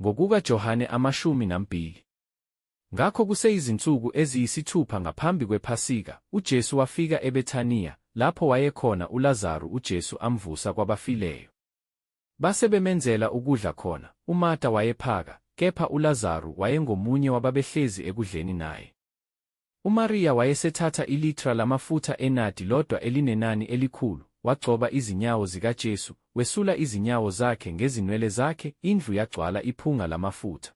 NgokukaJohane 12. Ngakho kuseyizinsuku eziyisithupha ngaphambi kwePhasika, uJesu wafika eBethaniya, lapho wayekhona uLazaro uJesu amvusa kwabafileyo. Base bemenzela ukudla khona, uMatha wayephaka, kepha uLazaro wayengomunye wababehlezi ekudleni naye. UMariya wayesethatha ilitra lamafutha enadi lodwa elinenani elikhulu, wagcoba izinyawo zikaJesu, wesula izinyawo zakhe ngezinwele zakhe, indlu yagcwala iphunga lamafutha.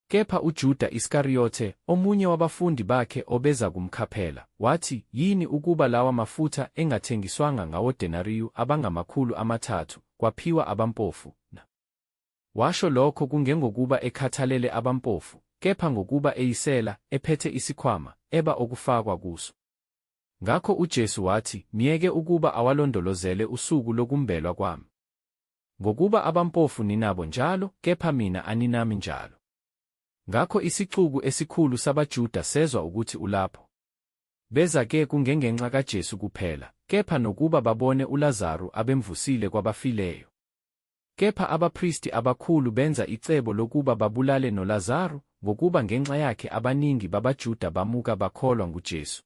Kepha uJuda Iskariyote, omunye wabafundi bakhe obeza kumkhaphela, wathi, yini ukuba lawa mafutha engathengiswanga ngawodenariyu abangama300 kwaphiwa abampofu na? Washo lokho kungengokuba ekhathalele abampofu, kepha ngokuba eyisela, ephethe isikhwama, eba okufakwa kuso. Ngakho uJesu wathi, myeke ukuba awalondolozele usuku lokumbelwa kwami. Ngokuba abampofu ninabo njalo, kepha mina aninami njalo. Ngakho isixuku esikhulu sabaJuda sezwa ukuthi ulapho. Beza-ke kungengenxa kaJesu kuphela, kepha nokuba babone uLazaro abemvusile kwabafileyo. Kepha abaphristi abakhulu benza icebo lokuba babulale noLazaro, ngokuba ngenxa yakhe abaningi babaJuda bamuka bakholwa nguJesu.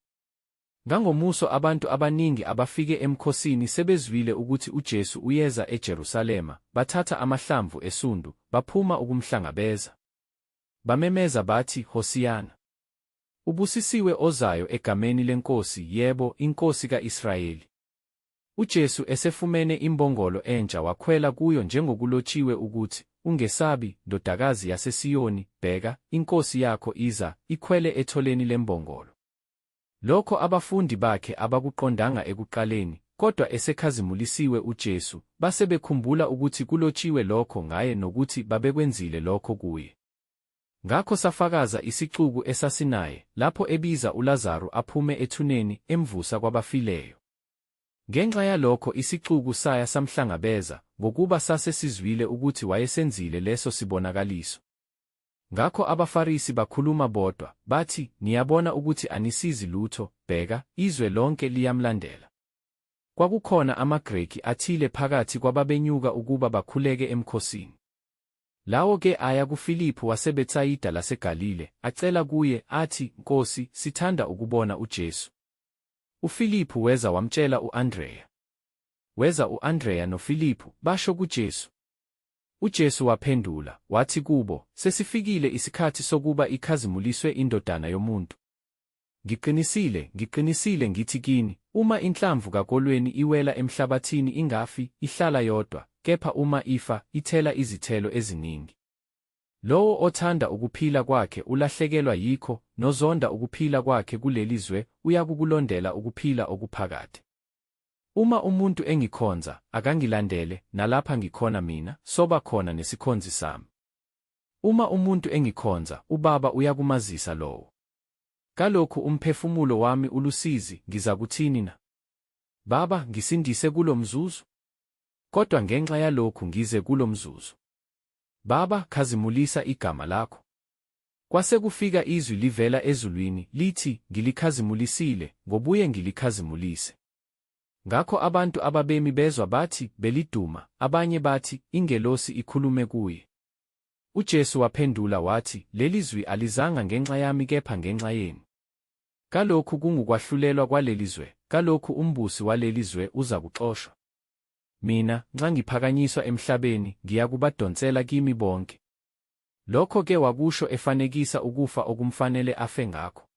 Ngangomuso abantu abaningi abafike emkhosini sebezwile ukuthi uJesu uyeza eJerusalema, bathatha amahlamvu esundu, baphuma ukumhlangabeza. Bamemeza bathi, Hosiyana! Ubusisiwe ozayo egameni leNkosi, yebo, iNkosi ka-Israyeli. UJesu esefumene imbongolo entsha wakhwela kuyo njengokulotshiwe ukuthi, ungesabi, ndodakazi yaseSiyoni, bheka, iNkosi yakho iza, ikhwele etholeni lembongolo. Lokho abafundi bakhe abakuqondanga ekuqaleni, kodwa esekhazimulisiwe uJesu, base bekhumbula ukuthi kulotshiwe lokho ngaye nokuthi babekwenzile lokho kuye. Ngakho safakaza isixuku esasinaye, lapho ebiza uLazaro aphume ethuneni, emvusa kwabafileyo. Ngenxa yalokho isixuku saya samhlangabeza, ngokuba sasesizwile ukuthi wayesenzile leso sibonakaliso. Ngakho abaFarisi bakhuluma bodwa, bathi, niyabona ukuthi anisizi lutho, bheka, izwe lonke liyamlandela. Kwakukhona amaGreki athile phakathi kwababenyuka ukuba bakhuleke emkhosini. Lawo-ke aya kuFiliphu waseBethsaida laseGalile, acela kuye, athi, Nkosi, sithanda ukubona uJesu. UFiliphu weza wamtshela u-Andreya. Weza u-Andreya noFiliphu, basho kuJesu. UJesu waphendula, wathi kubo, sesifikile isikhathi sokuba ikhazimuliswe iNdodana yoMuntu. Ngiqinisile ngithi kini, uma inhlamvu kakolweni iwela emhlabathini ingafi, ihlala yodwa, kepha uma ifa, ithela izithelo eziningi. Lowo othanda ukuphila kwakhe ulahlekelwa yikho, nozonda ukuphila kwakhe kulelizwe, uyakukulondela ukuphila okuphakade. Uma umuntu engikhonza, akangilandele, nalapha ngikhona mina, soba khona nesikhonzi sami. Uma umuntu engikhonza, uBaba uyakumazisa lowo. Kalokhu umphefumulo wami ulusizi, ngizakuthini na? Baba, ngisindise kulo mzuzu? Kodwa ngenxa yalokhu ngize kulo mzuzu. Baba, khazimulisa igama lakho. Kwase kufika izwi livela ezulwini, lithi, Ngilikhazimulise, ngobuye ngilikhazimulise. Ngakho abantu ababemi bezwa bathi, beliduma, abanye bathi, ingelosi ikhulume kuye. UJesu waphendula wathi, lelizwi alizanga ngenxa yami kepha ngenxa yenu. Kalokhu kungukwahlulelwa kwalelizwe, kalokhu umbusi walelizwe uza kuxoshwa. Mina, nxa ngiphakanyiswa emhlabeni, ngiyakubadonsela kimi bonke. Lokho-ke wakusho efanekisa ukufa okumfanele afe ngakho.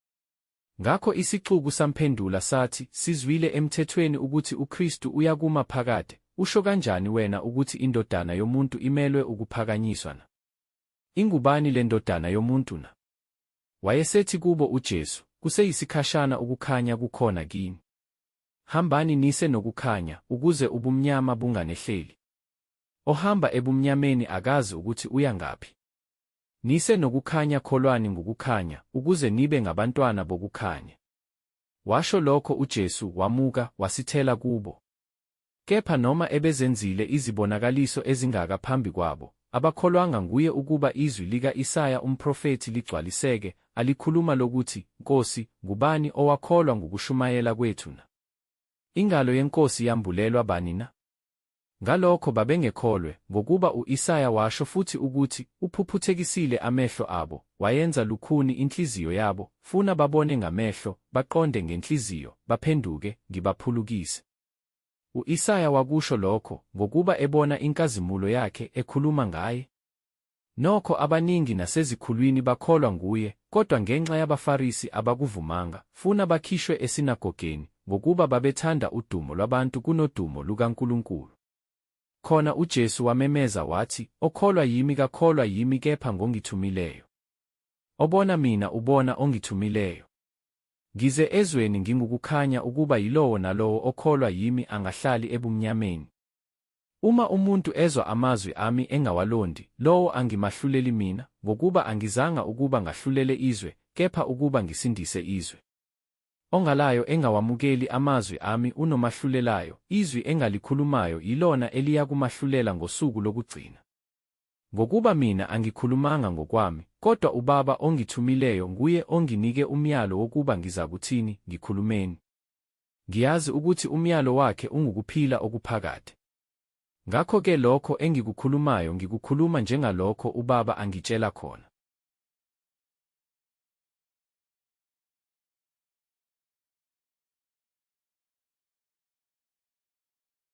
Ngakho isixuku samphendula sathi, sizwile emthethweni ukuthi uKristu uyakuma phakade, usho kanjani wena ukuthi iNdodana yoMuntu imelwe ukuphakanyiswa na? Ingubani le Ndodana yoMuntu na? Wayesethi kubo uJesu, kuseyisikhashana ukukhanya kukhona kini. Hambani nise nokukhanya, ukuze ubumnyama bunganehleli. Ohamba ebumnyameni akazi ukuthi uya ngaphi. Nise nokukhanya kholwani ngokukhanya, ukuze nibe ngabantwana bokukhanya. Washo lokho uJesu wamuka, wasithela kubo. Kepha noma ebezenzile izibonakaliso ezingaka phambi kwabo, abakholwanga nguye ukuba izwi lika-Isaya umprofethi ligcwaliseke, alikhuluma lokuthi, Nkosi, ngubani owakholwa ngokushumayela kwethu na? Ingalo yeNkosi yambulelwa bani na? Ngalokho babengekholwe, ngokuba u-Isaya washo futhi ukuthi, uphuphuthekisile amehlo abo, wayenza lukhuni inhliziyo yabo, funa babone ngamehlo, baqonde ngenhliziyo, baphenduke, ngibaphulukise. U-Isaya wakusho lokho, ngokuba ebona inkazimulo yakhe ekhuluma ngaye. Nokho abaningi nasezikhulwini bakholwa nguye, kodwa ngenxa yabaFarisi abakuvumanga, funa bakhishwe esinagogeni, ngokuba babethanda udumo lwabantu kunodumo lukaNkulunkulu. Khona uJesu wamemeza wathi, okholwa yimi kakholwa yimi kepha ngongithumileyo. Obona mina ubona ongithumileyo. Ngize ezweni ngingukukhanya ukuba yilowo nalowo okholwa yimi angahlali ebumnyameni. Uma umuntu ezwa amazwi ami engawalondi, lowo angimahluleli mina, ngokuba angizanga ukuba ngahlulele izwe, kepha ukuba ngisindise izwe. Ongalayo engawamukeli amazwi ami unomahlulelayo, izwi engalikhulumayo yilona eliyakumahlulela ngosuku lokugcina. Ngokuba mina angikhulumanga ngokwami, kodwa uBaba ongithumileyo nguye onginike umyalo wokuba ngizakuthini, ngikhulumeni. Ngiyazi ukuthi umyalo wakhe ungukuphila okuphakade. Ngakho-ke lokho engikukhulumayo ngikukhuluma njengalokho uBaba angitshela khona.